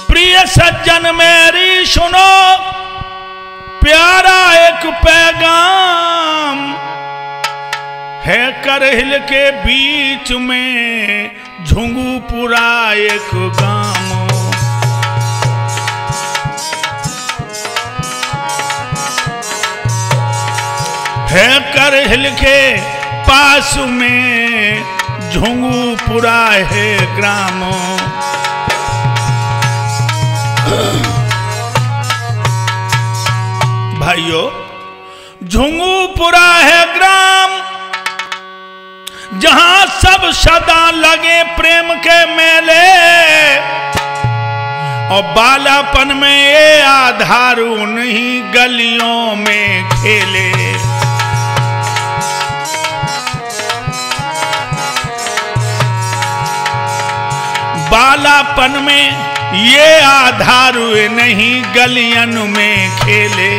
प्रिय सज्जन मेरी सुनो प्यारा एक पैगाम है, करहिल के बीच में झुंगूपुरा एक गांव। है करहिल के पास में झुंगूपुरा है ग्राम। भाइयों, झुंगूपुरा है ग्राम जहां सब सदा लगे प्रेम के मेले, और बालापन में ये आधार उन्हीं गलियों में खेले। बालापन में ये आधार नहीं गलियन में खेले।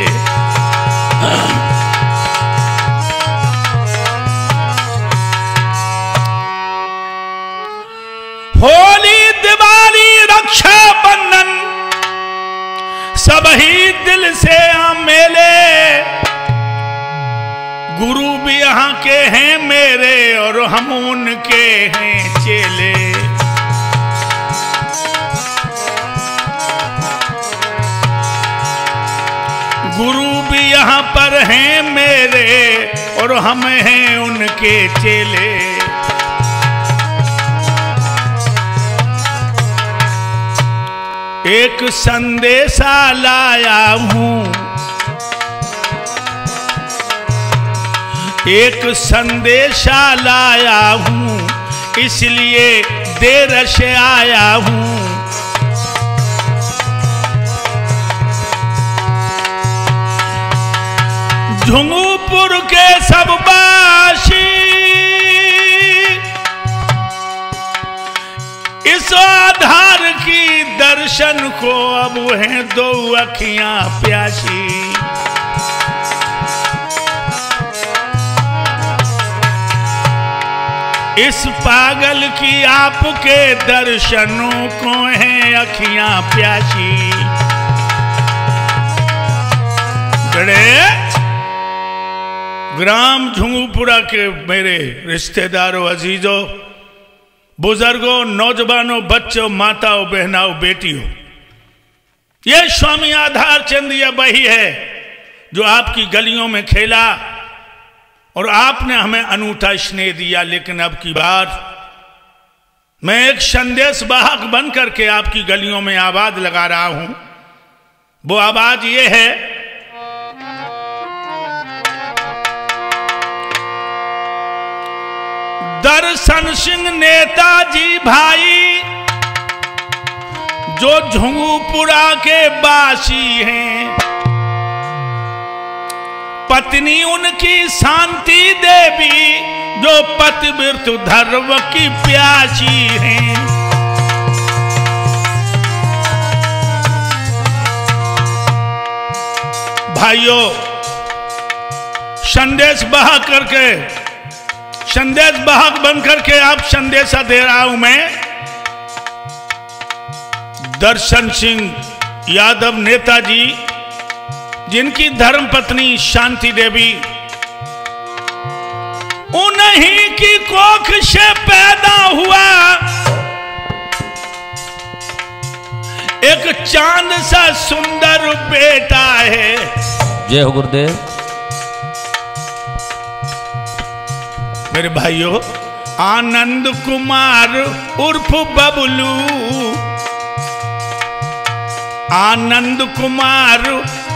होली दिवाली रक्षा बंधन सब ही दिल से मेले, गुरु भी यहाँ के हैं मेरे और हम उनके हैं चेले। गुरु भी यहाँ पर हैं मेरे और हम हैं उनके चेले। एक संदेशा लाया हूँ, एक संदेशा लाया हूँ, इसलिए देर से आया हूँ। झुंगूपुर के सब वासी इस आधार की दर्शन को अब हैं दो अखियां प्यासी। इस पागल की आपके दर्शनों को हैं अखियां प्यासी। ग्राम झुंगूपुरा के मेरे रिश्तेदारों, अजीजों, बुजुर्गों, नौजवानों, बच्चों, माताओं, बहनाओं, बेटियों, ये स्वामी आधार चंद यह वही है जो आपकी गलियों में खेला और आपने हमें अनूठा स्नेह दिया। लेकिन अब की बार मैं एक संदेश वाहक बन करके आपकी गलियों में आवाज लगा रहा हूं। वो आवाज ये है, दर्शन सिंह नेताजी भाई जो झुंगूपुरा के वासी हैं, पत्नी उनकी शांति देवी जो पतिव्रत धर्म की प्यासी हैं। भाइयों, संदेश बहा करके, संदेश वाहक बन करके आप संदेशा दे रहा हूं मैं। दर्शन सिंह यादव नेताजी जिनकी धर्म पत्नी शांति देवी, उन्हीं की कोख से पैदा हुआ एक चांद सा सुंदर बेटा है। जय हो गुरुदेव। मेरे भाइयों, आनंद कुमार उर्फ बबलू, आनंद कुमार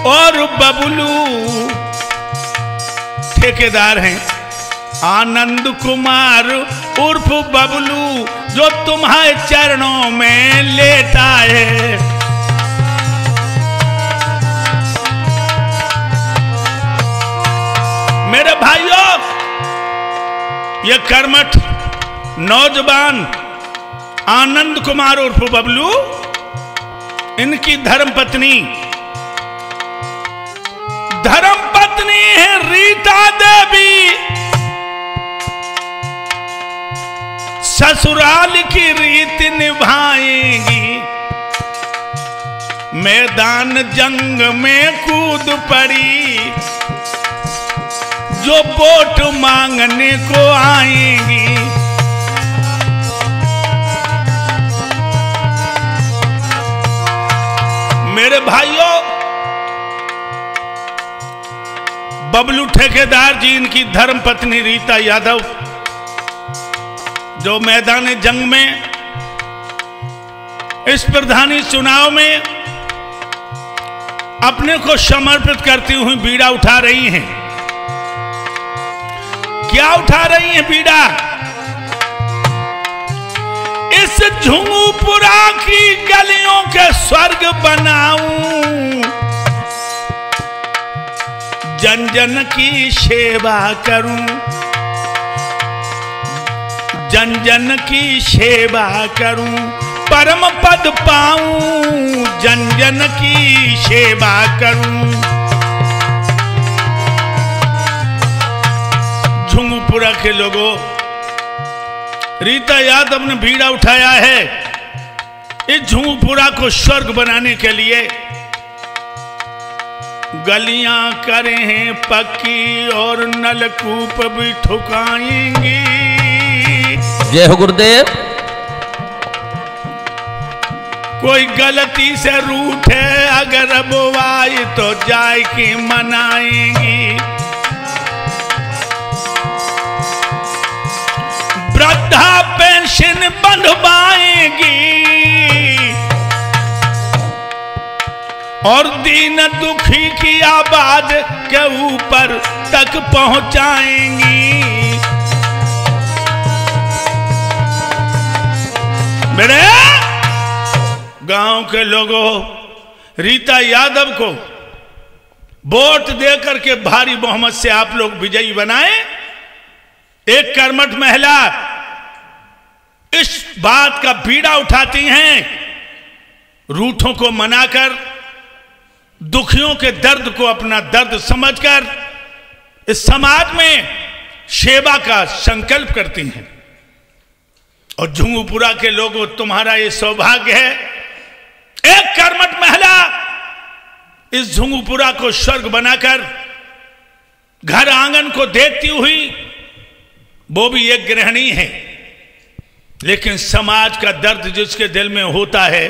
और बबलू ठेकेदार हैं। आनंद कुमार उर्फ बबलू जो तुम्हारे चरणों में लेटा है। मेरे भाइयों, ये कर्मठ नौजवान आनंद कुमार उर्फ बबलू, इनकी धर्मपत्नी है रीता देवी। ससुराल की रीत निभाएंगी मैदान जंग में कूद पड़ी, जो वोट मांगने को आएंगी। मेरे भाइयों, बबलू ठेकेदार जी, इनकी धर्मपत्नी रीता यादव, जो मैदान जंग में इस प्रधानी चुनाव में अपने को समर्पित करती हुई बीड़ा उठा रही हैं। क्या उठा रही हैं बीड़ा? इस झुंगुपुरा की गलियों के स्वर्ग बनाऊं, जन जन की सेवा करूं, जन जन की सेवा करूं, परम पद पाऊं, जन जन की सेवा करूं। झुंगुपुरा के लोगों, रीता यादव ने बीड़ा उठाया है इस झुंगुपुरा को स्वर्ग बनाने के लिए। गलियां करें हैं पक्की और नलकूप भी ठुकाएंगी। जय हो गुरुदेव। कोई गलती से रूठे अगर बुआई तो जाए की मनाएंगी। वृद्धा पेंशन बंधवाएंगी और दीन दुखी की आवाज के ऊपर तक पहुंचाएंगी। मेरे गांव के लोगों, रीता यादव को वोट देकर के भारी बहुमत से आप लोग विजयी बनाए। एक कर्मठ महिला इस बात का बीड़ा उठाती हैं, रूठों को मनाकर, दुखियों के दर्द को अपना दर्द समझकर इस समाज में सेवा का संकल्प करती हैं। और झुंगुपुरा के लोगों, तुम्हारा ये सौभाग्य है, एक कर्मठ महिला इस झुंगुपुरा को स्वर्ग बनाकर घर आंगन को देखती हुई, वो भी एक गृहिणी है, लेकिन समाज का दर्द जिसके दिल में होता है,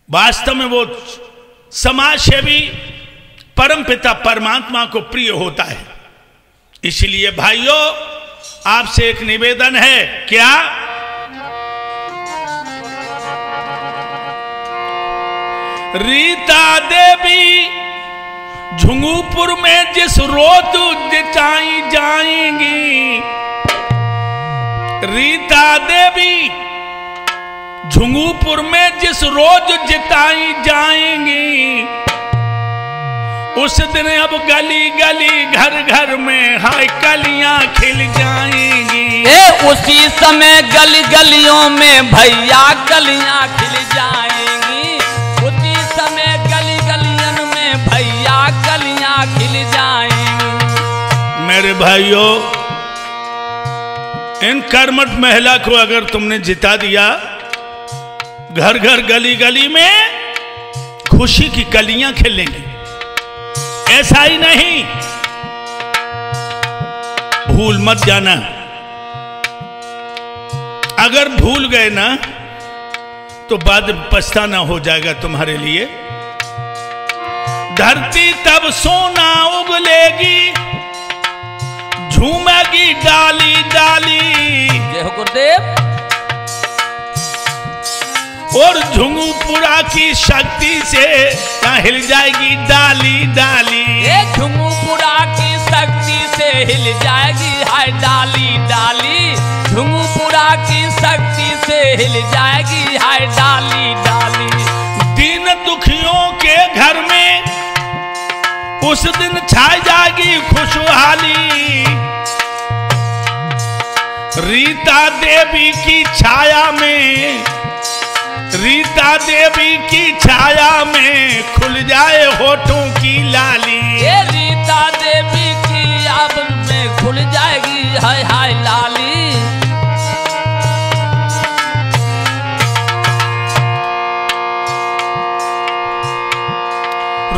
वास्तव में वो समाज सेवी परमपिता परमात्मा को प्रिय होता है। इसलिए भाइयों, आपसे एक निवेदन है। क्या? रीता देवी झुंगुपुर में जिस रोज जिताई जाएंगी, रीता देवी झुंगुपुर में जिस रोज जिताई जाएंगी, उस दिन अब गली गली घर घर में हाय कलियां खिल जाएंगी। उसी समय गली गलियों में भैया कलियां खिल जाएंगी। उसी समय गली गलियों में भैया कलियां खिल जाएंगी। मेरे भाइयों, इन कर्मठ महिला को अगर तुमने जिता दिया, घर घर गली गली में खुशी की कलियां खिलेंगी। ऐसा ही नहीं, भूल मत जाना। अगर भूल गए ना तो बाद में पछताना हो जाएगा तुम्हारे लिए। धरती तब सोना उगलेगी, झूमेगी डाली डाली। जय हो गुरुदेव। और झुंगुपुरा की शक्ति से हिल जाएगी डाली डाली। झुंगुपुरा की शक्ति से हिल जाएगी हाय डाली डाली। झुंगुपुरा की शक्ति से हिल जाएगी हाय डाली डाली। दीन दुखियों के घर में उस दिन छाई जाएगी खुशहाली। रीता देवी की छाया में, रीता देवी की छाया में खुल जाए होठों की लाली। ये रीता देवी की आब में खुल जाएगी हाय हाय लाली।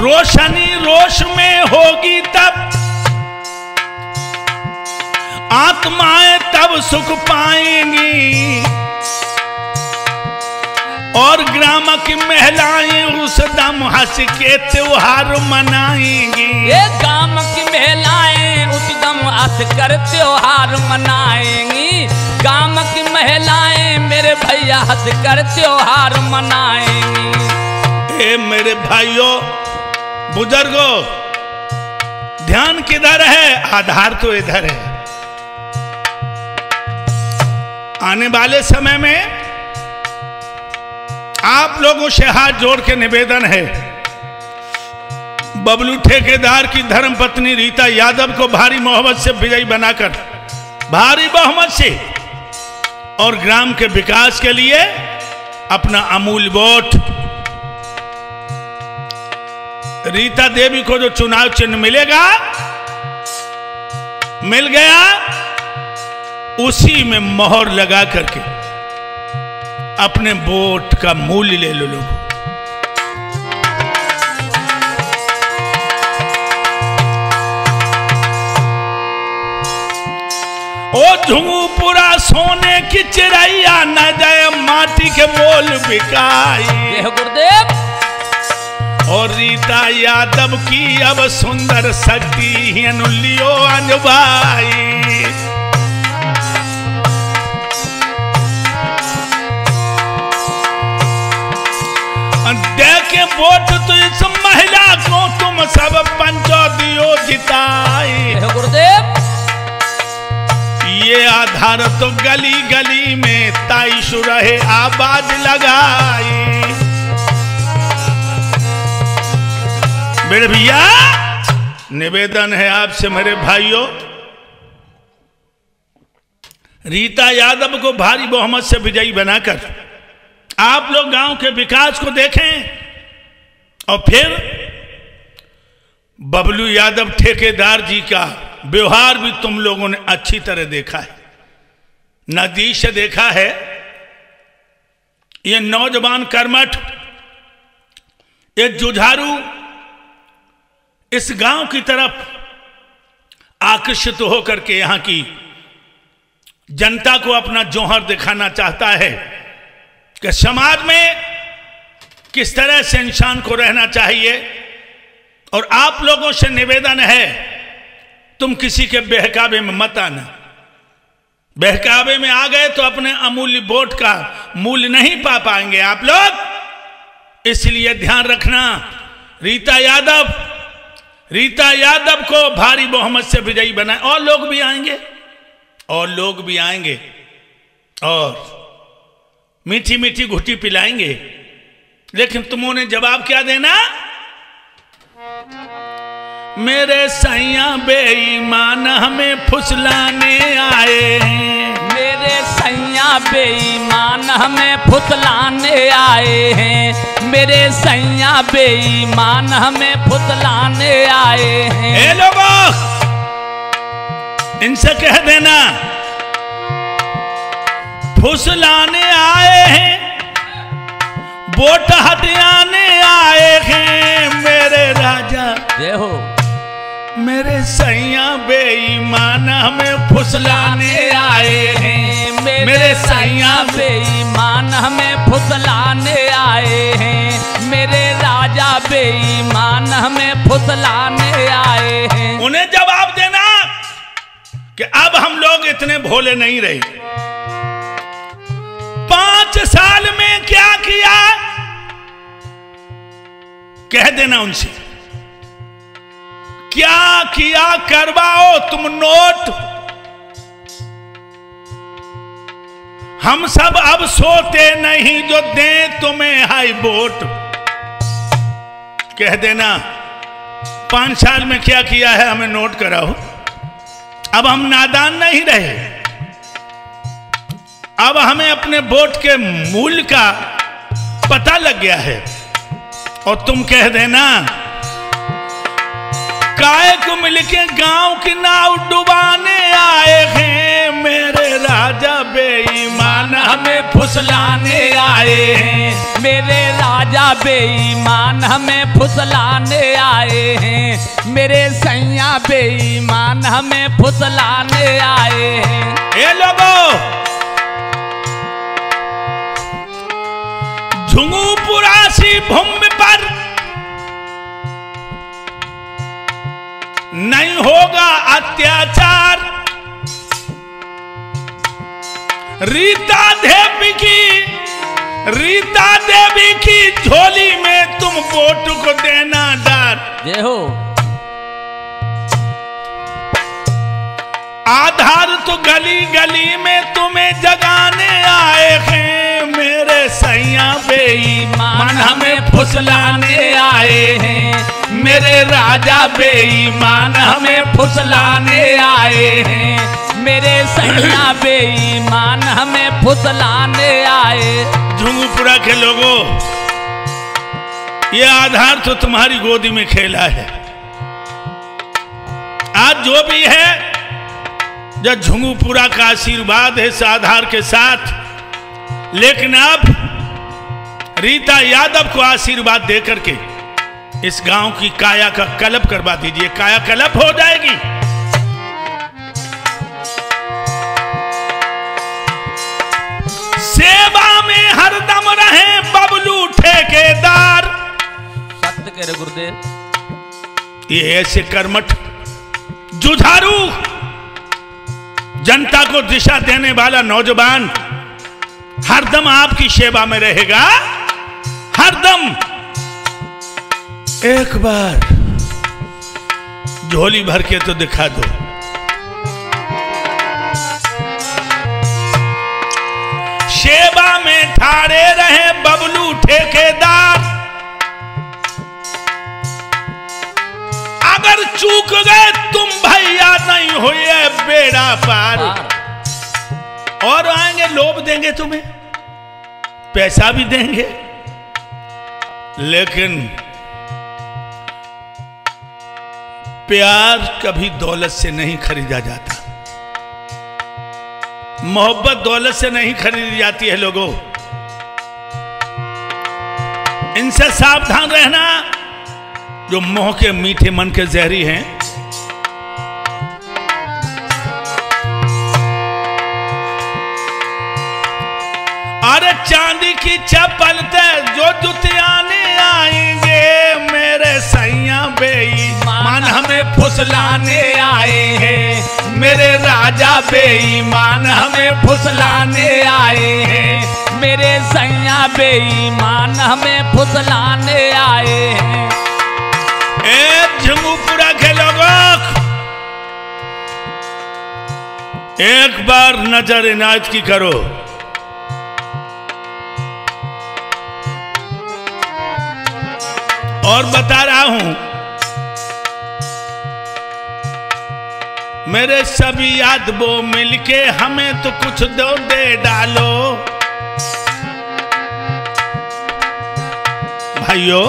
रोशनी रोश में होगी तब, आत्माएं तब सुख पाएंगी, और ग्राम की महिलाएं उस दम हंस के त्योहार मनाएंगी। ये गांव की महिलाएं उस दम हंस कर त्योहार मनाएंगी। गांव की महिलाएं मेरे भैया हंस कर त्योहार मनाएंगी। ए मेरे भाइयों बुजुर्गों, ध्यान किधर है? आधार तो इधर है। आने वाले समय में आप लोगों से हाथ जोड़ के निवेदन है, बबलू ठेकेदार की धर्मपत्नी रीता यादव को भारी मोहब्बत से विजयी बनाकर, भारी बहुमत से, और ग्राम के विकास के लिए अपना अमूल्य वोट, रीता देवी को जो चुनाव चिन्ह मिलेगा, मिल गया, उसी में मोहर लगा करके अपने वोट का मूल्य ले लो लोग। ओ झुंगुपुरा सोने की चिड़ैया, न जाए माटी के बोल बिकाई। गुरुदेव। और रीता यादव की अब सुंदर शक्ति अनुलियो अनबाई। देखे वोट तो इस महिला को तुम सब पंचो दियो जिताई। गुरुदेव। ये आधार तो गली गली में ताइशु रहे आवाज लगाई। मेरे भैया निवेदन है आपसे मेरे भाइयों, रीता यादव को भारी बहुमत से विजयी बनाकर आप लोग गांव के विकास को देखें, और फिर बबलू यादव ठेकेदार जी का व्यवहार भी तुम लोगों ने अच्छी तरह देखा है, नजदीक से देखा है। ये नौजवान कर्मठ, ये जुझारू इस गांव की तरफ आकर्षित होकर के यहां की जनता को अपना जौहर दिखाना चाहता है कि समाज में किस तरह से इंसान को रहना चाहिए। और आप लोगों से निवेदन है, तुम किसी के बहकावे में मत आना। बहकावे में आ गए तो अपने अमूल्य वोट का मूल्य नहीं पा पाएंगे आप लोग। इसलिए ध्यान रखना, रीता यादव को भारी बहुमत से विजयी बनाए। और लोग भी आएंगे, और लोग भी आएंगे, और मीठी मीठी घुटी पिलाएंगे। लेकिन तुमने जवाब क्या देना? मेरे सैया बेईमान हमें फुसलाने आए हैं। मेरे सैया बेईमान हमें फुसलाने आए हैं। मेरे सैया बेईमान हमें फुसलाने आए हैं। ए लोगों, इनसे कह देना फुसलाने आए हैं, वोट हटियाने आए हैं। मेरे राजा जय हो। मेरे सैया बेईमान हमें फुसलाने आए हैं। मेरे सैया बेईमान हमें फुसलाने आए हैं। मेरे राजा बेईमान हमें फुसलाने आए हैं। उन्हें जवाब देना कि अब हम लोग इतने भोले नहीं रहे। 5 साल में क्या किया, कह देना उनसे। क्या किया करवाओ तुम नोट। हम सब अब सोते नहीं जो दें तुम्हें हाई वोट। कह देना 5 साल में क्या किया है हमें नोट कराओ। अब हम नादान नहीं रहे, अब हमें अपने वोट के मूल्य का पता लग गया है। और तुम कह देना काय को मिलके गांव की नाव डुबाने आए हैं। मेरे राजा बेईमान हमें फुसलाने आए हैं। मेरे राजा बेईमान हमें फुसलाने आए हैं, मेरे सैया बेईमान हमें फुसलाने आए हैं। ये लोगों, झुंगुपुरासी भूमि पर नहीं होगा अत्याचार। रीता देवी की झोली में तुम वोट को देना डार। जय हो। आधार तो गली गली में तुम्हें जगाने आए हैं, मेरे सैया बेईमान हमें फुसलाने आए हैं, मेरे राजा बेईमान हमें फुसलाने आए हैं, मेरे सैया बेईमान हमें फुसलाने आए। झुंगुपुरा के लोगों, ये आधार तो तुम्हारी गोदी में खेला है। आज जो भी है, जब झुंगुपुरा का आशीर्वाद है इस आधार के साथ, लेकिन अब रीता यादव को आशीर्वाद देकर के इस गांव की काया का कलप करवा दीजिए। काया कलप हो जाएगी। सेवा में हरदम रहे बबलू ठेकेदार। सत्य कह रहे गुरुदेव। ये ऐसे कर्मठ जुझारू जनता को दिशा देने वाला नौजवान हरदम आपकी सेवा में रहेगा, हरदम। एक बार झोली भर के तो दिखा दो। सेवा में ठाड़े रहे बबलू ठेकेदार। अगर चूक गए तुम भैया नहीं हुए बेड़ा पार। और आएंगे, लोभ देंगे तुम्हें, पैसा भी देंगे, लेकिन प्यार कभी दौलत से नहीं खरीदा जाता। मोहब्बत दौलत से नहीं खरीदी जाती है। लोगों, इनसे सावधान रहना, जो मोह के मीठे मन के जहरी हैं। अरे चांदी की चप्पल ते जो जुतियाने आएंगे, मेरे सैया बेईमान हमें फुसलाने आए हैं, मेरे राजा बेईमान हमें फुसलाने आए हैं, मेरे सैया बेईमान हमें फुसलाने आए हैं। झुंगुपुरा के लोगों, एक बार नजर इनायत की करो। और बता रहा हूं, मेरे सभी यादवों मिलके हमें तो कुछ दो दे डालो। भाइयों,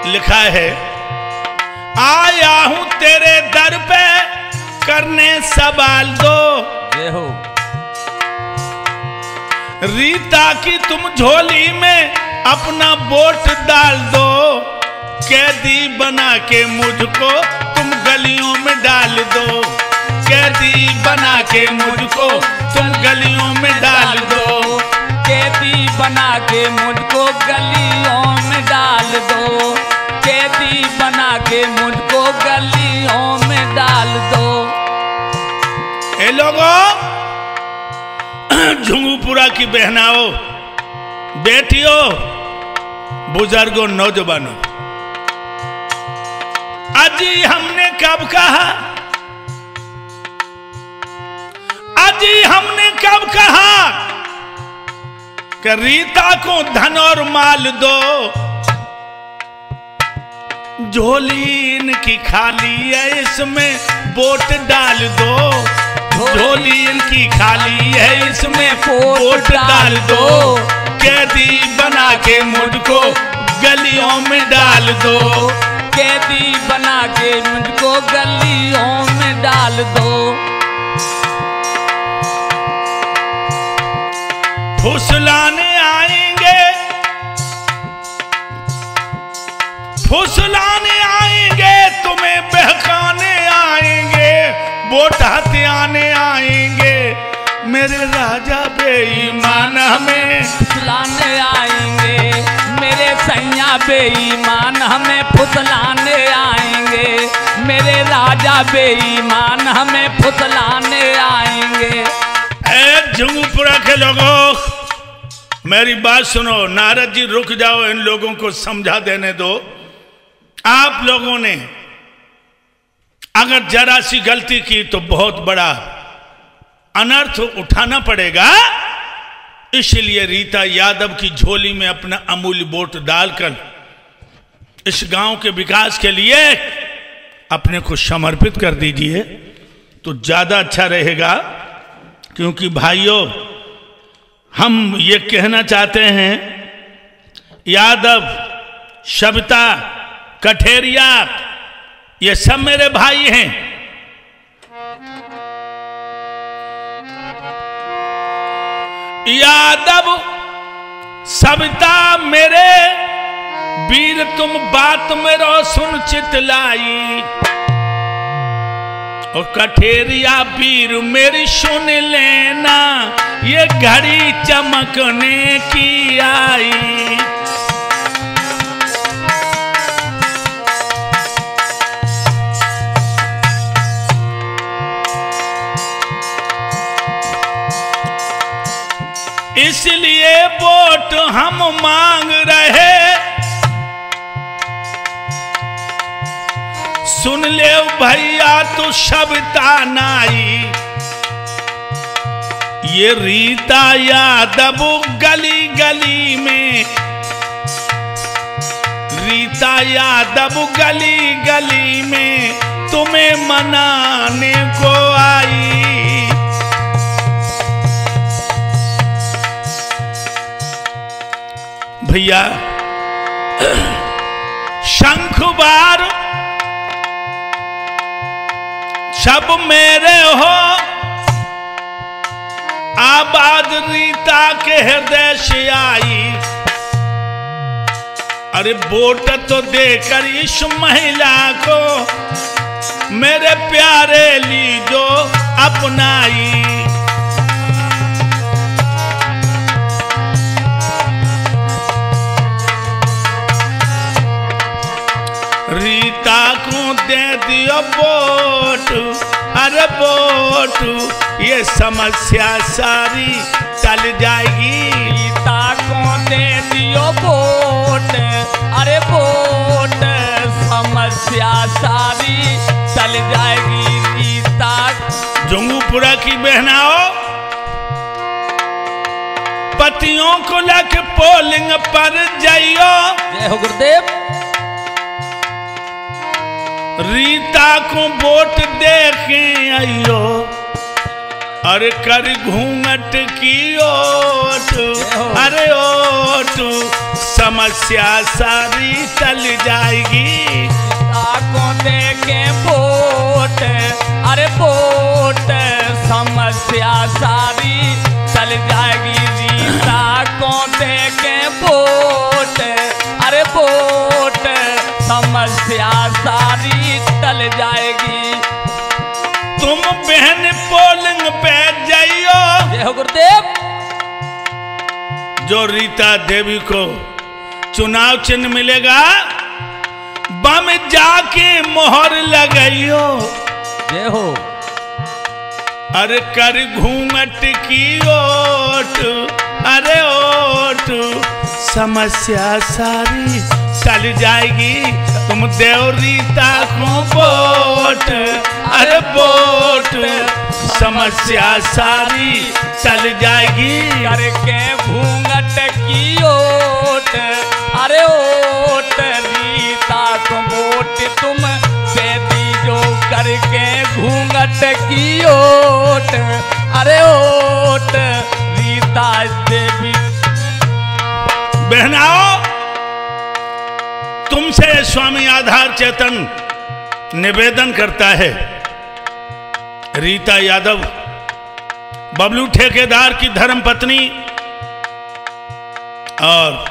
लिखा है, आया हूं तेरे दर पे करने सवाल दो। जय हो। रीता की तुम झोली में अपना वोट डाल दो, कैदी बना के मुझको तुम गलियों में डाल दो, कैदी बना के मुझको तुम गलियों में डाल दो, कैदी बना के मुझको गलियों में डाल दो, कैदी बना के मुझको गलियों में डाल दो। ए लोगों, झुंगुपुरा की बहनाओं, बेटियों, बुजुर्गों, नौजवानों, अजी हमने कब कहा, अजी हमने कब कहा कि रीता को धन और माल दो। झोली इनकी खाली है, इसमें वोट डाल दो, झोली इनकी खाली है, इसमें वोट डाल दो, कैदी बना के मुझको गलियों में डाल दो, कैदी बना के मुझको गलियों में डाल दो। फुसलाने आएंगे फुसलाने आएंगे, तुम्हें बहकाने आएंगे, वोट हथियाने आएंगे, मेरे राजा बेईमान हमें फुसलाने आएंगे, मेरे सैया बेईमान हमें फुसलाने आएंगे, मेरे राजा बेईमान हमें फुसलाने आएंगे। झुंगपुरा के लोगों, मेरी बात सुनो। नारद जी रुक जाओ, इन लोगों को समझा देने दो। आप लोगों ने अगर जरा सी गलती की तो बहुत बड़ा अनर्थ उठाना पड़ेगा। इसलिए रीता यादव की झोली में अपना अमूल्य वोट डालकर इस गांव के विकास के लिए अपने को समर्पित कर दीजिए तो ज्यादा अच्छा रहेगा। क्योंकि भाइयों, हम ये कहना चाहते हैं, यादव, सविता, कठेरिया, ये सब मेरे भाई हैं। यादव, सविता मेरे वीर, तुम बात मेरो सुन चितलाई, और कठेरिया वीर मेरी सुन लेना, ये घड़ी चमकने की आई। इसलिए वोट हम मांग रहे, सुन ले भैया तू सविता नाई। ये रीता यादव गली गली में, रीता यादव गली गली में तुम्हें मनाने को आई। भैया, शंखबार सब मेरे हो, आबाद रीता के हृदय से आई। अरे वोट तो देकर इस महिला को मेरे प्यारे लीजो अपनाई। रीता को दे दियो वोट, अरे वोट, ये समस्या सारी टल जाएगी। रीता को दे दियो वोट, अरे वोट, समस्या सारी टल जाएगी। रीता, झुंगपुरा की बहनाओं, पतियों को लेकर पोलिंग पर जाइयो। जय हो गुरुदेव। रीता को वोट देखे आइयो, अरे कर घूंघट की ओट, अरे ओट, समस्या सारी टल जाएगी। रीता को देखे वोट, अरे वोट, समस्या सारी टल जाएगी। रीता को देखे वोट, अरे वोट, समस्या सारी टल जाएगी। तुम बहन पोलिंग पे जाइयो। जय हो गुरुदेव। जो रीता देवी को चुनाव चिन्ह मिलेगा, बम जाके मोहर लगाइयो। जय हो। अरे कर घूंघट की ओट, अरे ओट, समस्या सारी टल जाएगी। तुम देव रीता को वोट, अरे वोट, समस्या सारी टल जाएगी। करके घूंघट की ओट, अरे ओट, रीता को वोट तुम दे दीजो। करके घूंघट की ओट, अरे ओट, रीता देवी। बहनाओं, तुमसे स्वामी आधार चेतन निवेदन करता है, रीता यादव बबलू ठेकेदार की धर्मपत्नी और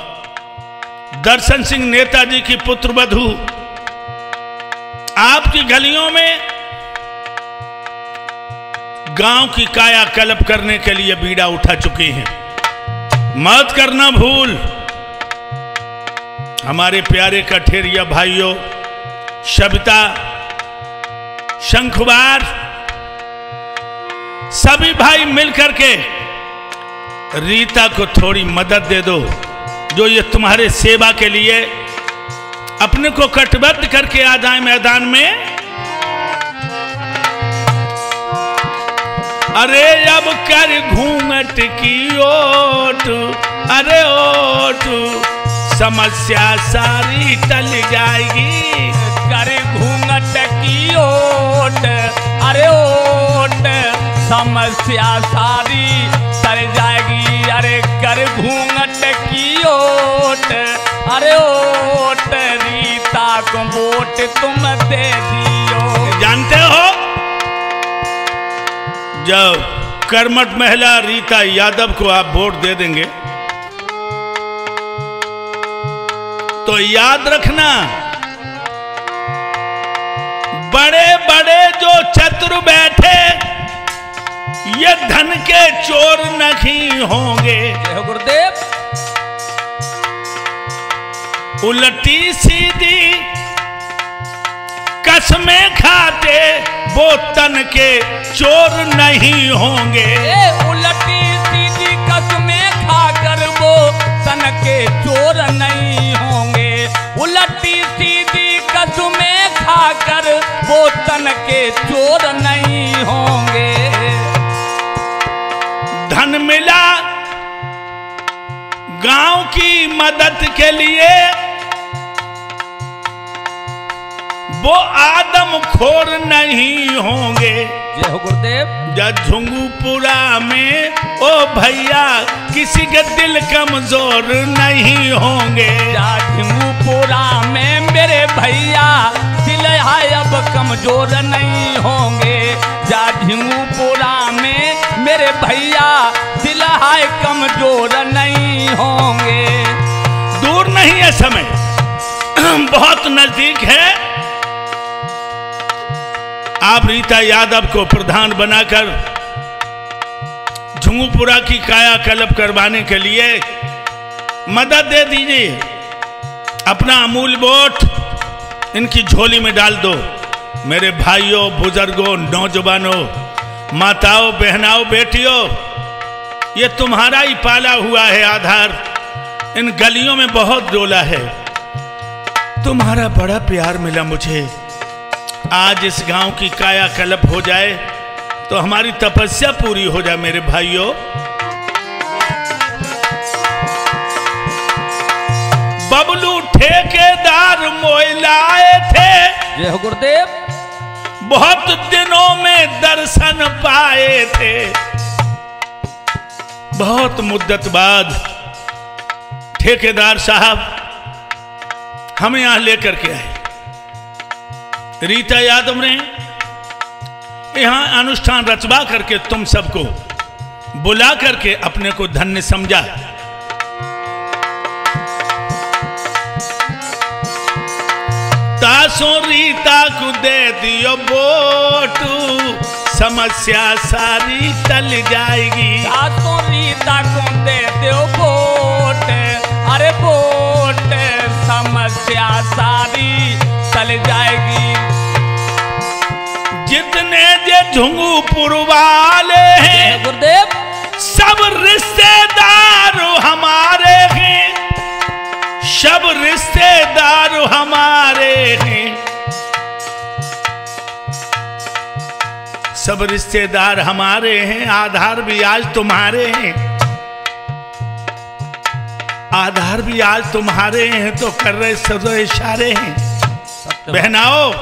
दर्शन सिंह नेताजी की पुत्र वधू आपकी गलियों में गांव की काया कल्प करने के लिए बीड़ा उठा चुकी हैं। मत करना भूल। हमारे प्यारे कठेरिया भाइयों, सविता, शंखवार, सभी भाई मिलकर के रीता को थोड़ी मदद दे दो, जो ये तुम्हारे सेवा के लिए अपने को कटिबद्ध करके आ जाए मैदान में। अरे अब कर घूंघट की ओट, अरे ओट, समस्या सारी टल जाएगी। कर घूंघट की ओट, अरे ओट, समस्या सारी टल जाएगी। अरे कर घूंघट की ओट, अरे ओट, रीता को वोट तुम दे दियो। जानते हो, जब कर्मठ महिला रीता यादव को आप वोट दे देंगे तो याद रखना, बड़े बड़े जो चतुर बैठे ये धन के चोर नहीं होंगे। जय गुरुदेव। उल्टी सीधी कसमें खाते वो तन के चोर नहीं होंगे। उल्टी सीधी कसमें खाकर वो तन के चोर नहीं होंगे। उल्टी सीधी कसमें खाकर वो तन के चोर नहीं होंगे। धन मिला गांव की मदद के लिए वो आदम खोर नहीं होंगे। जय हो गुरुदेव। जब झुंगूपुरा में ओ भैया किसी के दिल कमजोर नहीं होंगे। झुंगूपुरा में मेरे भैया दिल है अब कमजोर नहीं होंगे। झुंगूपुरा में मेरे भैया दिल है कमजोर नहीं होंगे। दूर नहीं है समय, बहुत नजदीक है। आप रीता यादव को प्रधान बनाकर झुंगूपुरा की काया कल्प करवाने के लिए मदद दे दीजिए। अपना अमूल्य वोट इनकी झोली में डाल दो। मेरे भाइयों, बुजुर्गों, नौजवानों, माताओं, बहनाओं, बेटियों, ये तुम्हारा ही पाला हुआ है आधार। इन गलियों में बहुत डोला है, तुम्हारा बड़ा प्यार मिला मुझे। आज इस गांव की काया कल्प हो जाए तो हमारी तपस्या पूरी हो जाए। मेरे भाइयों, बबलू ठेकेदार मोइलाए थे। जय हो गुरुदेव। बहुत दिनों में दर्शन पाए थे। बहुत मुद्दत बाद ठेकेदार साहब हमें यहां लेकर के आए। रीता यादव ने यहां अनुष्ठान रचवा करके तुम सबको बुला करके अपने को धन्य समझा। तासों रीता को दे दियो वोट, समस्या सारी टल जाएगी। तासों रीता को दे दियो वोट, अरे वोट, समस्या सारी टल जाएगी। जितने जे झुंगूपुर वाले हैं गुरुदेव, सब रिश्तेदार हमारे हैं, सब रिश्तेदार हमारे हैं, सब रिश्तेदार हमारे हैं। आधार भी आज तुम्हारे हैं, आधार भी आज तुम्हारे हैं, तो कर रहे सब इशारे हैं। बहनाओ,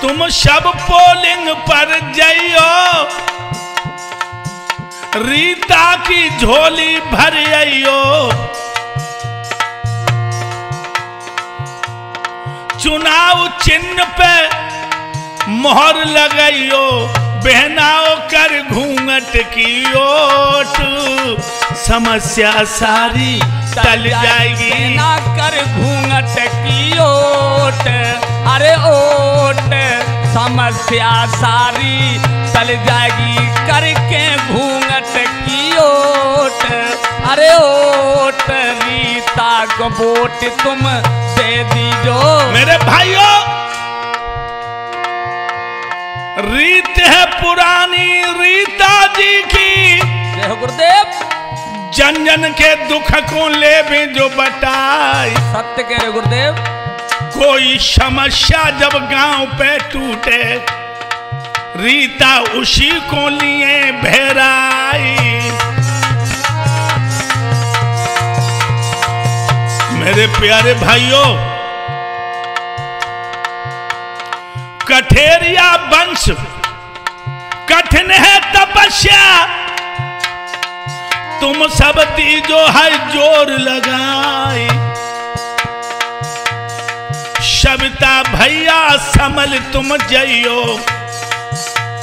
तुम सब पोलिंग पर जाइयो, रीता की झोली भर आइयो। चुनाव चिन्ह पे मोहर लगाइयो, बहनाओ कर घूंघट की ओट, समस्या सारी टल जाएगी। ना कर घूंघट की ओट, अरे ओट समस्या सारी टल जाएगी, करके घूंघट की ओट, अरे ओट रीता को वोट तुम दे दीजो। मेरे भाइयों, रीत है पुरानी रीता जी की, जय हो गुरुदेव। जन जन के दुख को ले भी जो बताई, सत्य कह रहे गुरुदेव। कोई समस्या जब गांव पे टूटे, रीता उसी को लिए भेराई। मेरे प्यारे भाइयों, कठेरिया वंश कठिन है तपस्या, तुम सब तीजो है जोर लगाई। सविता भैया समल तुम जइयो,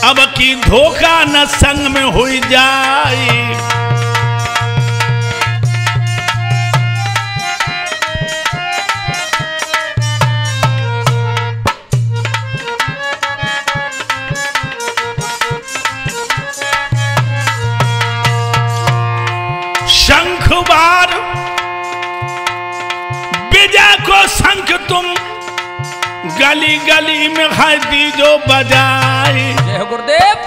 अब की धोखा न संग में हुई जाई। शंखवार विजय को शंख तुम गली गली में है दीजो बजाई। जय हो गुरुदेव।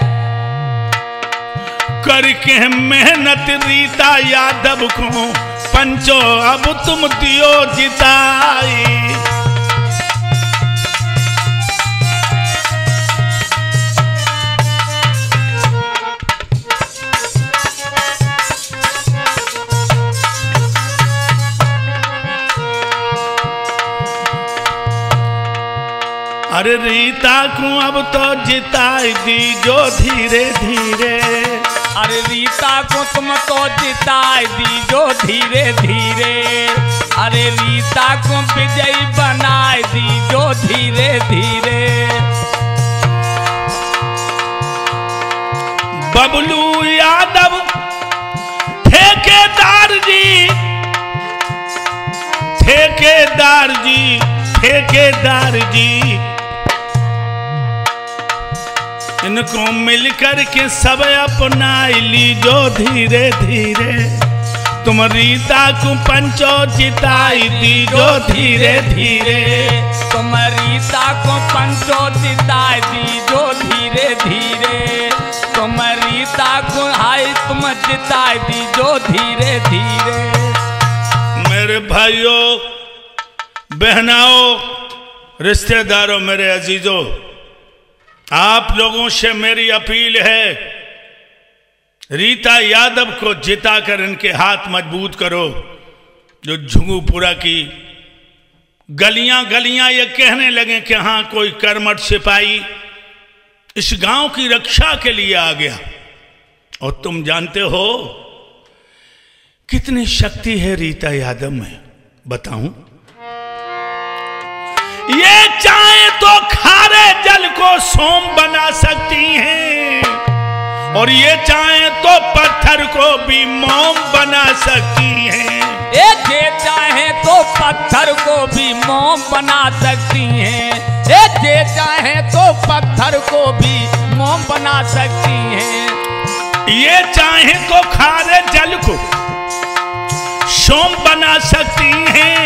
करके मेहनत रीता यादव को पंचो अब तुम दियो जिताई। अरे रीता को अब तो जिताई दीजो धीरे धीरे, अरे रीता को तुम तो जिताई दीजो धीरे धीरे, अरे रीता को विजयी बनाए दीजो धीरे धीरे। बबलू यादव ठेकेदार जी, ठेकेदार जी, ठेकेदार जी, इनको मिलकर के सब अपना लीजो धीरे धीरे। तुम रीता को पंचो जिताई दीजो धीरे धीरे, तुम रीता को पंचो जिताई दीजो धीरे धीरे, तुम रीता को हाय तुम जिताई दीजो धीरे धीरे। मेरे भाइयों बहनाओं रिश्तेदारों मेरे अजीजों, आप लोगों से मेरी अपील है, रीता यादव को जिताकर इनके हाथ मजबूत करो। जो झुंगूपुरा की गलियां गलियां ये कहने लगे कि हाँ कोई कर्मठ सिपाही इस गांव की रक्षा के लिए आ गया। और तुम जानते हो कितनी शक्ति है रीता यादव में, बताऊं? ये चाहे तो खारे जल को सोम बना सकती हैं, और ये चाहे तो पत्थर को भी मोम बना सकती हैं। ये चाहे तो पत्थर को भी मोम बना सकती हैं, ये चाहे तो पत्थर को भी मोम बना सकती हैं। ये चाहे तो खारे जल को सोम बना सकती हैं,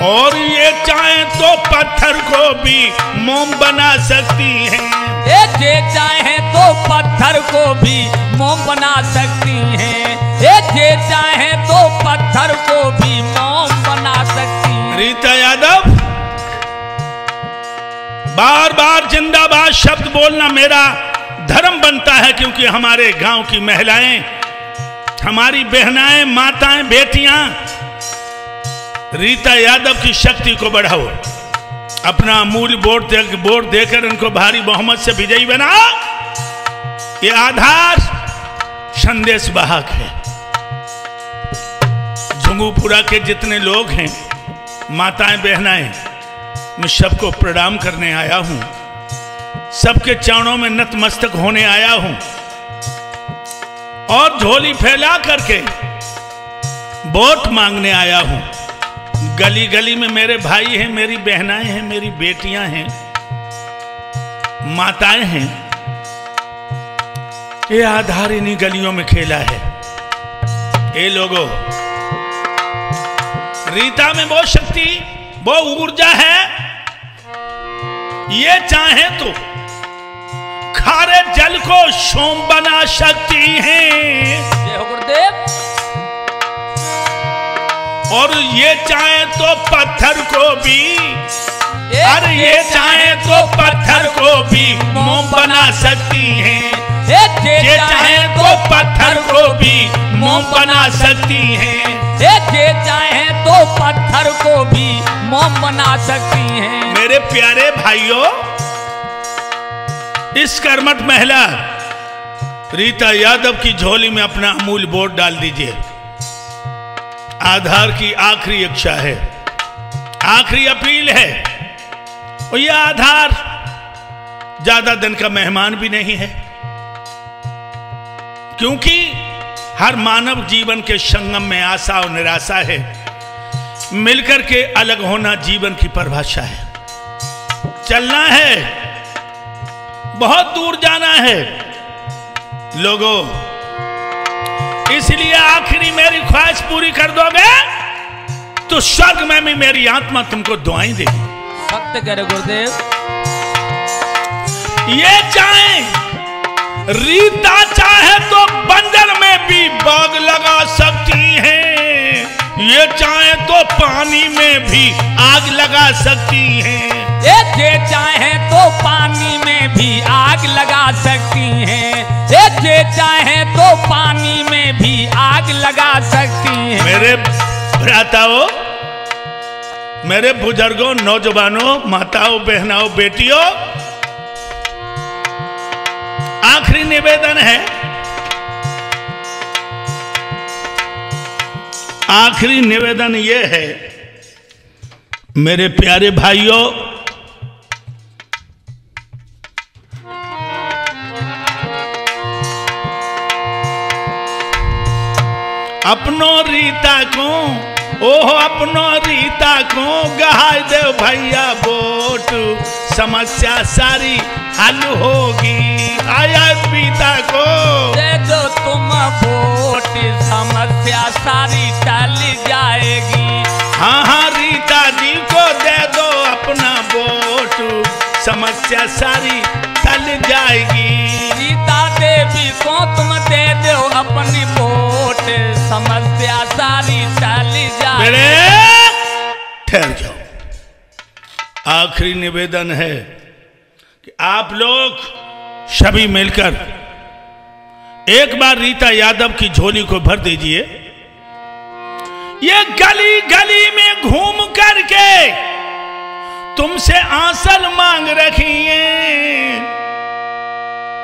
और ये चाहे तो पत्थर को भी मोम बना सकती हैं। ये चाहे तो पत्थर को भी मोम बना सकती हैं, ये चाहे तो पत्थर को भी मोम बना सकती हैं। रीता यादव बार बार जिंदाबाद शब्द बोलना मेरा धर्म बनता है, क्योंकि हमारे गांव की महिलाएं, हमारी बहनाएं, माताएं, बेटियां रीता यादव की शक्ति को बढ़ाओ। अपना अमूल्य वोट देकर इनको भारी बहुमत से विजयी बनाओ। ये आधार संदेश वाहक है। झुंगूपुरा के जितने लोग हैं, माताएं बहनाएं, मैं सबको प्रणाम करने आया हूं, सबके चरणों में नतमस्तक होने आया हूं। और झोली फैला करके वोट मांगने आया हूं। गली गली में मेरे भाई हैं, मेरी बहनाएं हैं, मेरी बेटियां हैं, माताएं हैं। ये आधार इन्हीं गलियों में खेला है। ये लोगों, रीता में वो शक्ति, वो ऊर्जा है, ये चाहे तो खारे जल को सोम बना सकती हैं। जय हो गुरुदेव। और ये चाहे तो पत्थर को भी, अरे ये चाहे तो पत्थर को भी मोम बना सकती हैं। ये चाहे तो पत्थर को भी मोम बना सकती हैं। ये चाहे तो पत्थर को भी मोम बना सकती हैं। मेरे प्यारे भाइयों, इस कर्मठ महिला रीता यादव की झोली में अपना अमूल वोट डाल दीजिए। आधार की आखिरी इच्छा है, आखिरी अपील है। और यह आधार ज्यादा दिन का मेहमान भी नहीं है, क्योंकि हर मानव जीवन के संगम में आशा और निराशा है। मिलकर के अलग होना जीवन की परिभाषा है। चलना है, बहुत दूर जाना है लोगों। इसलिए आखिरी मेरी ख्वाहिश पूरी कर दोगे तो स्वर्ग में भी मेरी आत्मा तुमको दुआएं देगी। सत्य कह रहे गुरुदेव। ये चाहे रीता चाहे तो बंदर में भी बाग लगा सकती है। ये चाहे तो पानी में भी आग लगा सकती है। ये चाहे तो पानी में भी आग लगा सकती हैं। ये चाहे तो पानी में भी आग लगा सकती हैं। मेरे भ्राताओं, मेरे बुजुर्गों, नौजवानों, माताओं, बहनाओं, बेटियों, आखिरी निवेदन है, आखिरी निवेदन यह है मेरे प्यारे भाइयों, अपनो रीता को, ओहो अपनो रीता को गहाय दे भैया वोट, समस्या सारी हल होगी। आया पीता को दे दो तुम वोट, समस्या सारी टल जाएगी। हाँ हाँ रीता जी को दे दो अपना वोट, समस्या सारी टल जाएगी। रीता देवी को तुम दे दो अपनी वोट, समस्या सारी टल जाएगी। ठहर जाओ। आखिरी निवेदन है कि आप लोग सभी मिलकर एक बार रीता यादव की झोली को भर दीजिए। ये गली गली में घूम करके तुमसे आंचल मांग रखी है,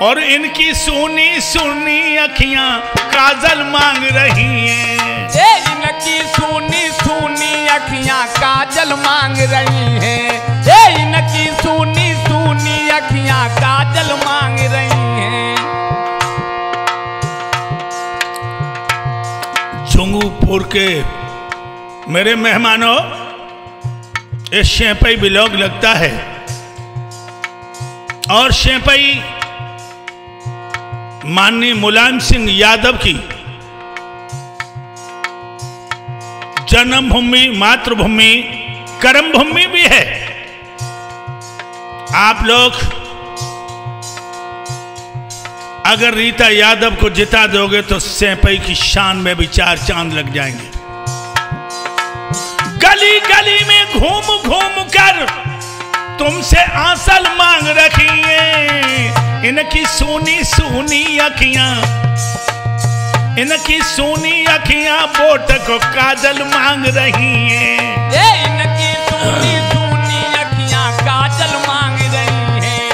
और इनकी सुनी सुनी अखियां काजल मांग रही हैं। इनकी सुनी सुनी अखियां काजल मांग रही हैं। इनकी सुनी सुनी अखियां काजल मांग रही हैं। झुंगूपुर के मेरे मेहमानों, ये शेपई ब्लॉग लगता है, और शेपई माननीय मुलायम सिंह यादव की जन्मभूमि, मातृभूमि, कर्मभूमि भी है। आप लोग अगर रीता यादव को जिता दोगे तो शेपई की शान में भी 4 चांद लग जाएंगे। गली गली में घूम घूम कर तुमसे आंचल मांग रखी है। इनकी सोनी सोनी अखियां, इनकी सोनी अखियां वोट को काजल मांग रही हैं। इनकी सोनी सोनी अखियां काजल मांग रही हैं।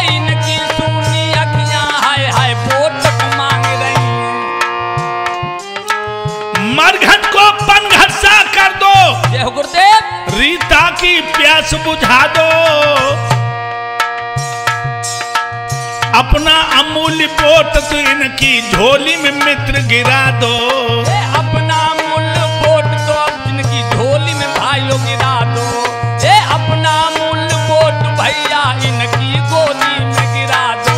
इनकी सोनी अखियां हाय हाय वोट को मांग रही हैं। मरघट को पनघट कर दो। जय हो गुरुदेव। रीता की प्यास बुझा दो। अपना अमूल्य वोट तो इनकी झोली में मित्र गिरा दो। अपना अमूल्य वोट तो अब इनकी झोली में भाइयों गिरा दो। अपना अमूल्य वोट भैया इनकी गोदी में गिरा दो।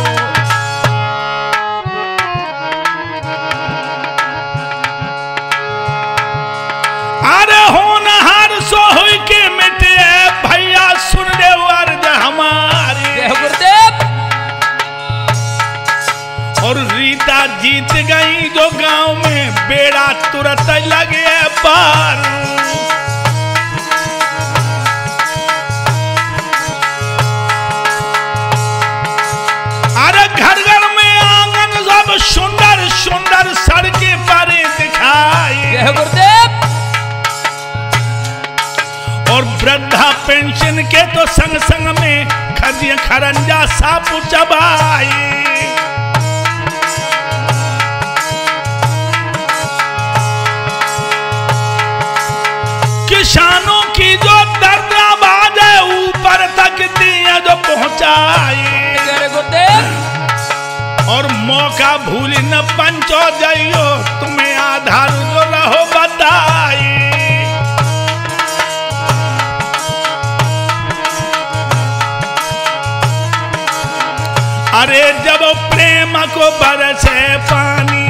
अरे होनहार सोहुई के मिटे भैया सुन ले अर्ज हमारी। जय गुरुदेव। और रीता जीत गई जो गांव में बेड़ा तुरंत लगे पार। अरे घर घर में आंगन सब सुंदर सुंदर सड़कें पर दिखाई। जय गुरुदेव। और वृद्धा पेंशन के तो संग संग में खजिया खरंजा सापू चबाई। किसानों की जो दर्द आवाज है ऊपर तक दिया जो पहुंचाई। और मौका भूल न पंचो जाइयो तुम्हें आधार जो रहो बताई। अरे जब प्रेम को बरसे पानी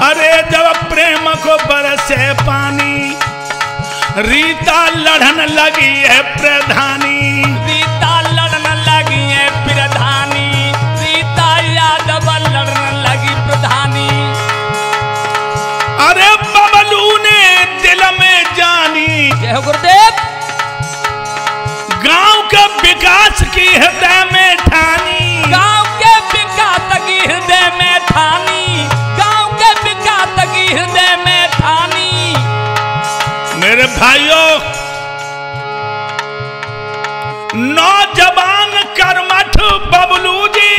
अरे जब प्रेम को बरसे पानी रीता लड़न लगी है प्रधानी। रीता लड़न लगी है प्रधानी। रीता यादव लड़न लगी प्रधानी। अरे बबलू ने दिल में जानी। जय गुरुदेव। गांव के विकास की हृदय में ठानी। गांव के विकास की हृदय में ठानी। गांव के विकास की हृदय में ठानी। मेरे भाइयों नौजवान कर्मठ बबलू जी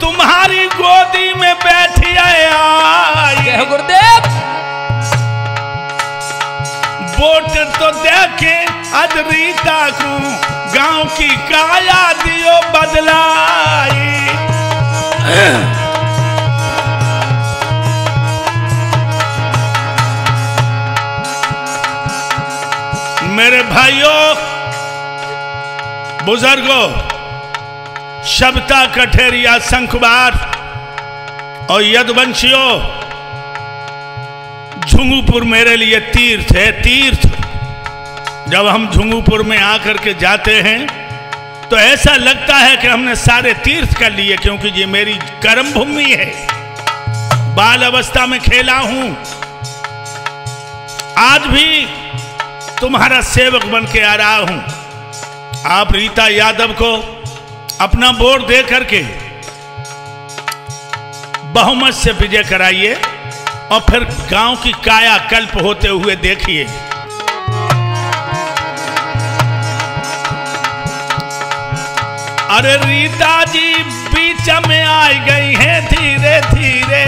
तुम्हारी गोदी में बैठी आई। जय गुरुदेव। वोट तो देखे आज रीता को गांव की काया दियो बदलाई। मेरे भाइयों बुजुर्गों शब्दा कठेरिया शंखवार और यदुवंशियों झुंगूपुर मेरे लिए तीर्थ है। तीर्थ जब हम झुंगूपुर में आकर के जाते हैं तो ऐसा लगता है कि हमने सारे तीर्थ कर लिए क्योंकि ये मेरी कर्म भूमि है। बाल अवस्था में खेला हूं आज भी तुम्हारा सेवक बन के आ रहा हूं। आप रीता यादव को अपना वोट दे करके बहुमत से विजय कराइए और फिर गांव की काया कल्प होते हुए देखिए। अरे रीता जी बीच में आई गई है धीरे धीरे।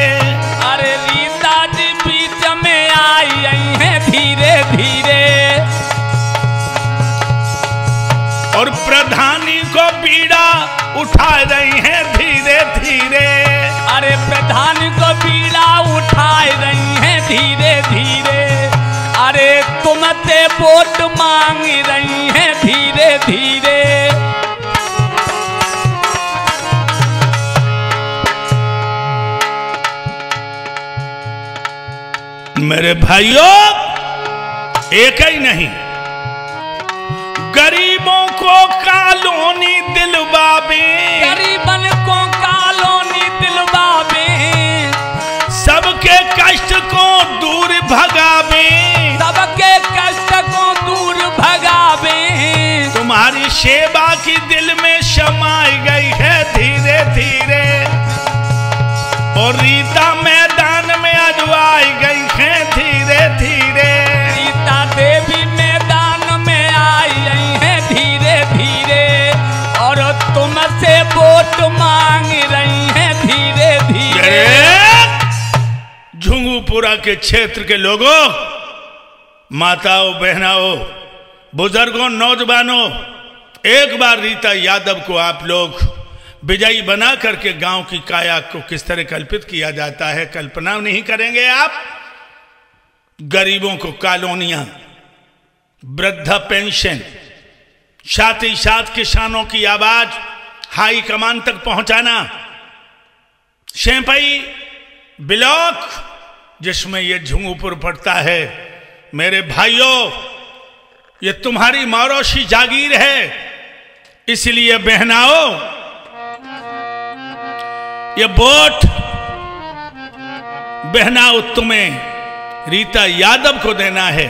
अरे रीता जी बीच में आई है धीरे धीरे। और प्रधानी को बीड़ा उठा रही है धीरे धीरे। अरे प्रधानी को बीड़ा उठा रही है धीरे धीरे। अरे तुमसे वोट मांग रही है धीरे धीरे। मेरे भाइयों एक ही नहीं गरीबों को कॉलोनी दिलवावे। गरीबन को कॉलोनी दिलवावे। सबके कष्ट को दूर भगावे। सबके कष्ट को दूर भगावे। तुम्हारी सेवा की दिल में समाई गई है धीरे धीरे। और रीता मैदान में अजवाई गई है धीरे धीरे। रीता देवी मैदान में आई है धीरे धीरे। और तुमसे वोट मांग रही है धीरे धीरे। झुंगूपुरा के क्षेत्र के लोगों माताओं, बहनाओं, बुजुर्गों, नौजवानों, एक बार रीता यादव को आप लोग विजयी बना करके गांव की काया को किस तरह कल्पित किया जाता है कल्पना नहीं करेंगे आप। गरीबों को कॉलोनियां, वृद्धा पेंशन, साथ ही साथ किसानों की आवाज हाई कमान तक पहुंचाना, शेंपई ब्लॉक जिसमें यह झुंगुपुर पड़ता है, मेरे भाइयों ये तुम्हारी मौरोशी जागीर है। इसलिए बहनाओं ये वोट बहनाओं तुम्हें रीता यादव को देना है।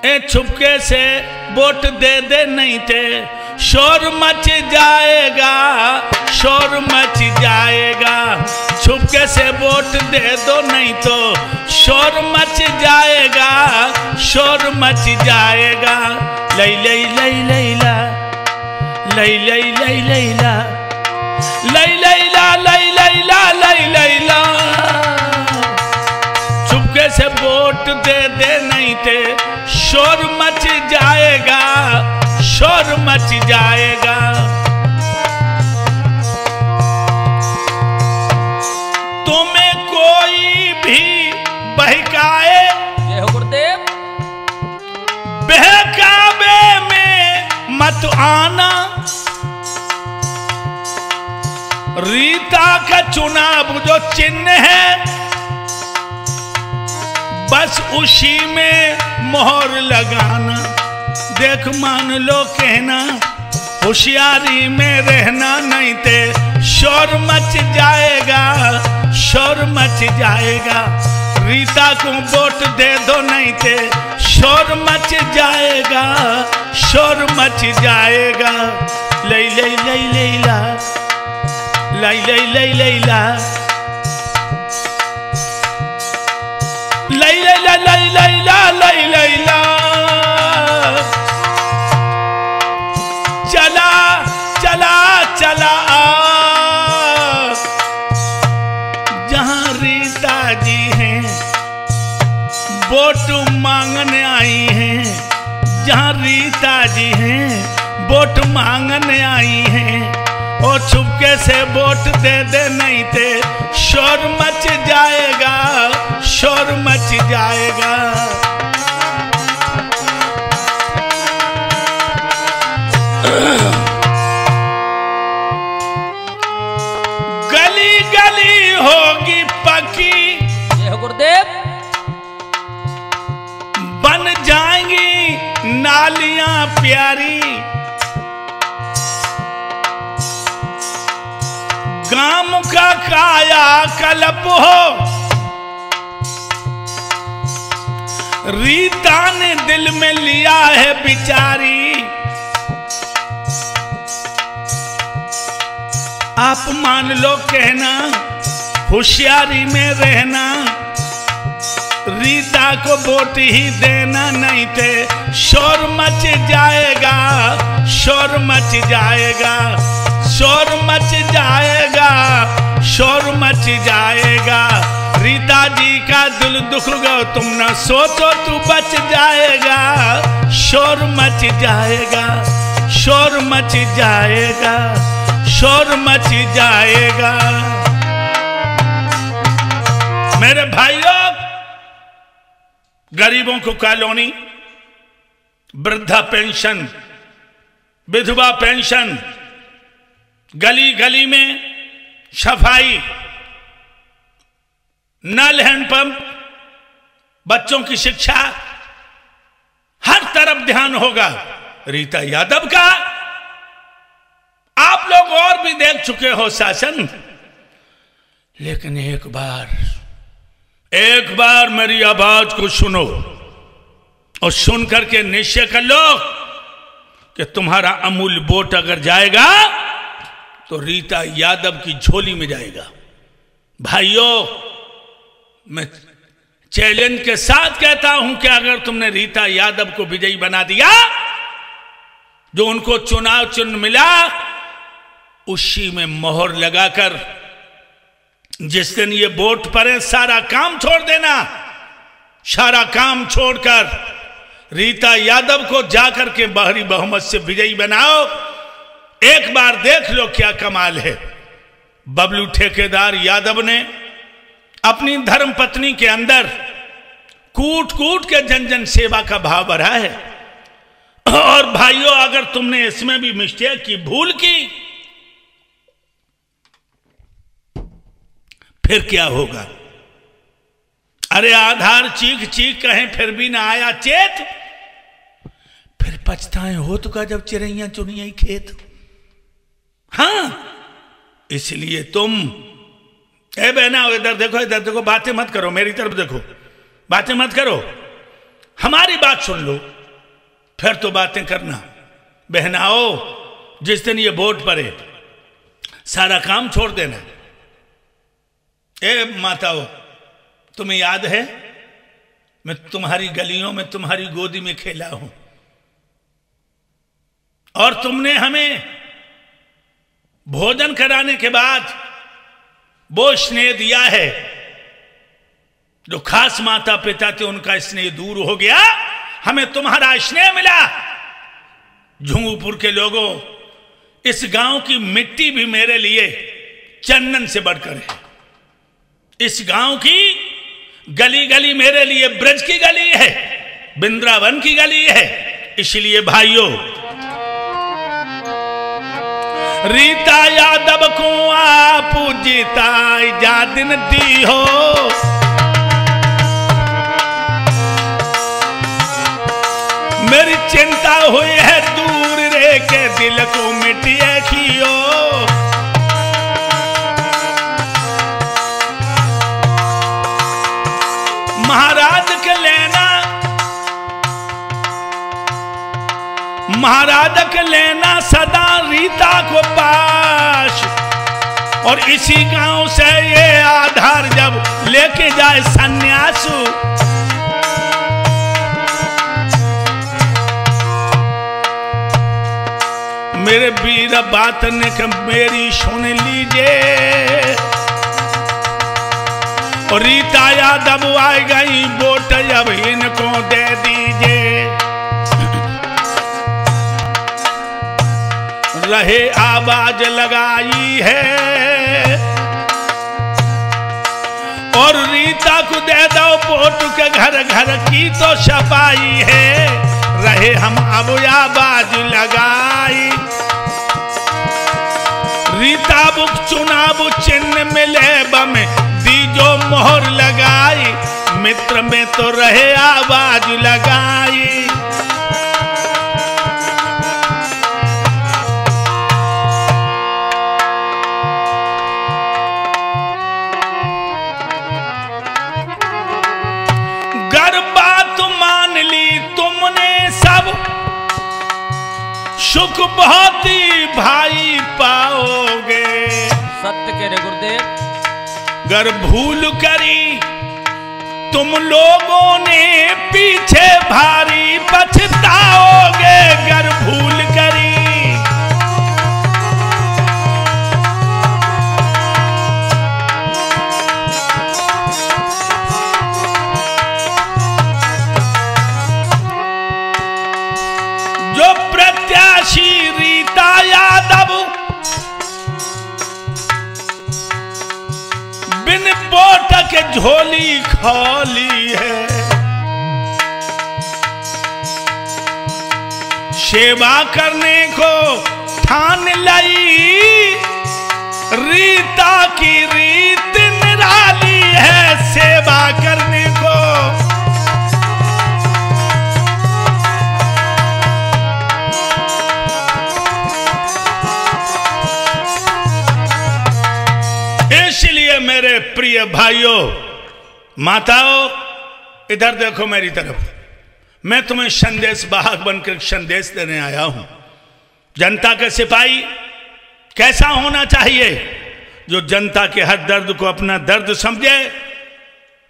ए छुपके से वोट दे दे नहीं थे शोर मच जाएगा, शोर मच जाएगा। छुपके से वोट दे दो नहीं तो शोर मच जाएगा, शोर मच जाएगा। लई लई लई लैला, लई लई लई लैला, लई लैला, लई लैला, लई लैला। छुपके से वोट दे दे नहीं थे शोर मच जाएगा, शोर मच जाएगा। तुम्हें कोई भी बहकाए, जय हो गुरुदेव, बहकावे में मत आना। रीता का चुनाव जो चिन्ह है बस उसी में मोहर लगाना। देख मान लो कहना, होशियारी में रहना नहीं ते शोर मच जाएगा, शोर मच जाएगा। रीता को वोट दे दो नहीं ते शोर मच जाएगा, शोर मच जाएगा। लई लई लई लैला, लई लई लई लैला, लई लैला, लई लैला, लई लैला। चला चला चला जहां रीता जी हैं वोट मांगने आई हैं, जहां रीता जी हैं वोट मांगने आई हैं। और छुपके से वोट दे दे नहीं थे शोर मच जाएगा, शोर मच जाएगा। गली गली होगी पक्की, जय हो गुरुदेव, बन जाएंगी नालियां प्यारी। गांव का काया कल्प हो, रीता ने दिल में लिया है बिचारी। आप मान लो कहना, होशियारी में रहना। रीता को वोट ही देना नहीं थे शोर मच जाएगा, शोर मच जाएगा, शोर मच जाएगा, शोर मच जाएगा। रीता जी का दिल दुख गो तुम न सोचो तू बच जाएगा, शोर मच जाएगा, शोर मच जाएगा, शोर मच जाएगा। मेरे भाइयों, गरीबों को कॉलोनी, वृद्धा पेंशन, विधवा पेंशन, गली गली में सफाई, नल हैंडपंप, बच्चों की शिक्षा, हर तरफ ध्यान होगा रीता यादव का। आप लोग और भी देख चुके हो शासन, लेकिन एक बार मेरी आवाज को सुनो और सुन करके निश्चय कर लो कि तुम्हारा अमूल्य वोट अगर जाएगा तो रीता यादव की झोली में जाएगा। भाइयों, मैं चैलेंज के साथ कहता हूं कि अगर तुमने रीता यादव को विजयी बना दिया, जो उनको चुनाव चिन्ह मिला उसी में मोहर लगाकर जिस दिन ये वोट पड़े सारा काम छोड़ देना। सारा काम छोड़कर रीता यादव को जाकर के बाहरी बहुमत से विजयी बनाओ। एक बार देख लो क्या कमाल है। बबलू ठेकेदार यादव ने अपनी धर्मपत्नी के अंदर कूट कूट के जन जन सेवा का भाव बढ़ा है। और भाइयों, अगर तुमने इसमें भी मिस्टेक की, भूल की, फिर क्या होगा? अरे आधार चीख चीख कहें फिर भी ना आया चेत, फिर पछताएं हो तो का जब चिड़ैया चुनिया खेत। हाँ, इसलिए तुम, ए बहना इधर देखो, इधर देखो, बातें मत करो, मेरी तरफ देखो, बातें मत करो, हमारी बात सुन लो, फिर तो बातें करना। बहनाओ, जिस दिन ये वोट पड़े सारा काम छोड़ देना। ए माताओ, तुम्हें याद है मैं तुम्हारी गलियों में तुम्हारी गोदी में खेला हूं और तुमने हमें भोजन कराने के बाद वो स्नेह दिया है जो खास माता पिता थे, उनका स्नेह दूर हो गया, हमें तुम्हारा स्नेह मिला। झुंगुपुर के लोगों, इस गांव की मिट्टी भी मेरे लिए चंदन से बढ़कर है। इस गांव की गली गली मेरे लिए ब्रज की गली है, वृंदावन की गली है। इसलिए भाइयों, रीता यादव को आप जीता जा दिन दी हो, मेरी चिंता हुई है दूर रे के दिल को मिटिए खियो। महाराज के लेना सदा रीता को पास, और इसी गांव से ये आधार जब लेके जाए सन्यासु, मेरे वीर बात ने मेरी सुन लीजिए। और रीता यादव आ गई, वोट अब इनको दे दीजिए। रहे आवाज लगाई है और रीता को दे दो वोट के घर घर की तो छपाई है। रहे हम अब आवाज लगाई, रीता बुक चुनाव चिन्ह मिले बम दी जो मोहर लगाई, मित्र में तो रहे आवाज लगाई। सुख बहुत ही भाई पाओगे, सत्य कह रहे गुरुदेव। गर भूल करी तुम लोगों ने पीछे भारी पछताओगे, गर भूल करी। जो प्रत्याशी रीता यादव बिन वोट के झोली खाली है, सेवा करने को ठान लाई, रीता की रीत निराली है सेवा करने को। इसलिए मेरे प्रिय भाइयों, माताओं, इधर देखो मेरी तरफ। मैं तुम्हें संदेश वाहक बनकर संदेश देने आया हूं। जनता के सिपाही कैसा होना चाहिए? जो जनता के हर दर्द को अपना दर्द समझे,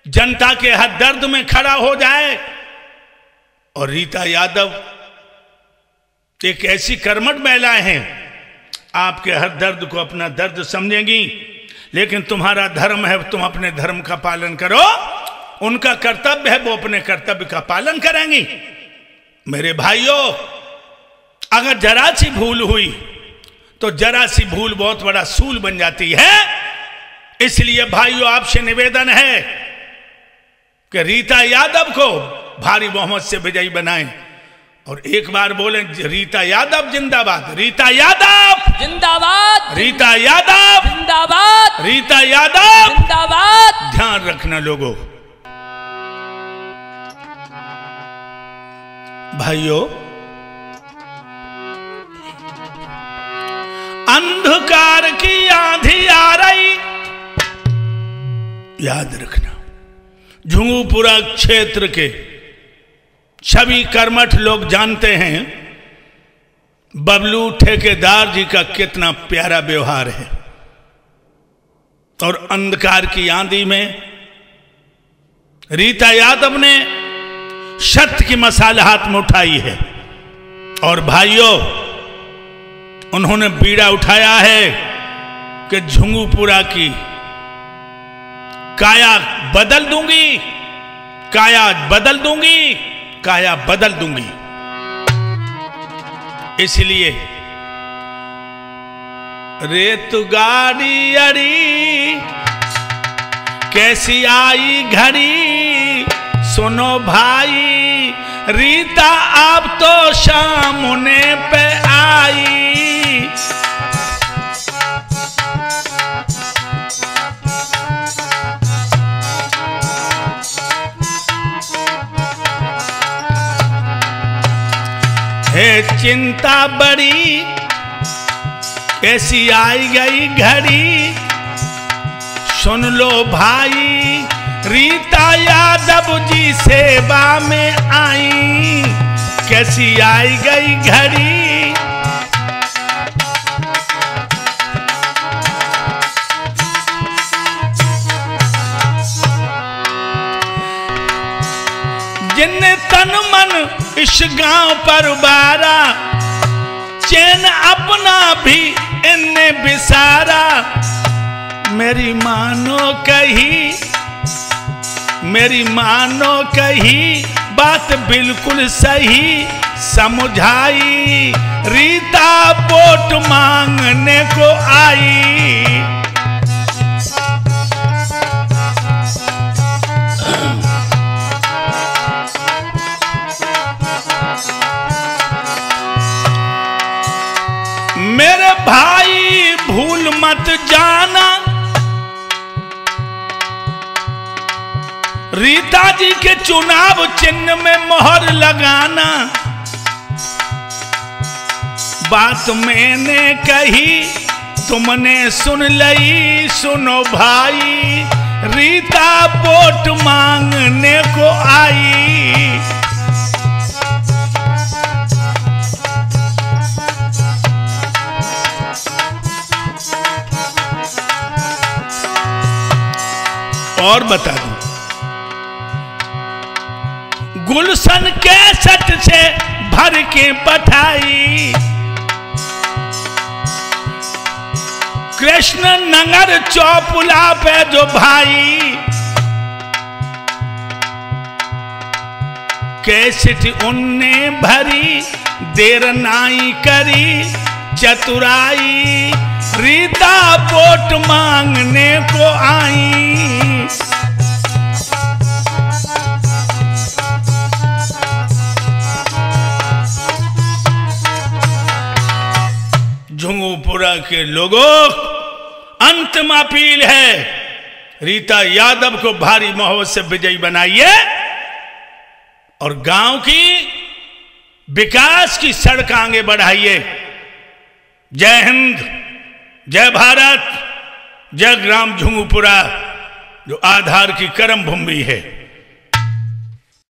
जनता के हर दर्द में खड़ा हो जाए। और रीता यादव एक ऐसी कर्मठ महिलाएं हैं, आपके हर दर्द को अपना दर्द समझेंगी। लेकिन तुम्हारा धर्म है, तुम अपने धर्म का पालन करो, उनका कर्तव्य है, वो अपने कर्तव्य का पालन करेंगी। मेरे भाइयों, अगर जरा सी भूल हुई तो जरा सी भूल बहुत बड़ा सूल बन जाती है। इसलिए भाइयों, आपसे निवेदन है कि रीता यादव को भारी बहुमत से विजयी बनाएं और एक बार बोलें, रीता यादव जिंदाबाद, रीता यादव जिंदाबाद, रीता यादव जिंदाबाद, रीता यादव जिंदाबाद। ध्यान रखना लोगों। भाइयों, अंधकार की आंधी आ रही, याद रखना। झुंगुपुरा क्षेत्र के सभी कर्मठ लोग जानते हैं बबलू ठेकेदार जी का कितना प्यारा व्यवहार है। और अंधकार की आंधी में रीता यादव ने सत्य की मसाल हाथ में उठाई है। और भाइयों, उन्होंने बीड़ा उठाया है कि झुंगुपुरा की काया बदल दूंगी, काया बदल दूंगी, काया बदल दूंगी। इसलिए रेत गाड़ी अड़ी कैसी आई घड़ी, सुनो भाई रीता अब तो सामने पे आई। है चिंता बड़ी कैसी आई गई घड़ी, सुन लो भाई रीता यादव जी सेवा में आई, कैसी आई गई घड़ी। जिन्ने तन मन इस गांव पर बारा, चैन अपना भी इनने बिसारा। मेरी मानो कही, मेरी मानो कही बात बिल्कुल सही समझाई, रीता वोट मांगने को आई। मेरे भाई भूल मत जाना, रीता जी के चुनाव चिन्ह में मोहर लगाना। बात मैंने कही तुमने सुन लई, सुनो भाई रीता वोट मांगने को आई। और बता दूं, गुलशन के सट से भर के पठाई, कृष्ण नगर चौपुला पे जो भाई, कैसेट उनने भरी देर नाई करी चतुराई, रीता वोट मांगने को आई। झुंगुपुरा के लोगों, अंतिम अपील है, रीता यादव को भारी मोहब्बत से विजयी बनाइए और गांव की विकास की सड़क आगे बढ़ाइए। जय हिंद, जय भारत, जय ग्राम झुंगुपुरा जो आधार की कर्म भूमि है।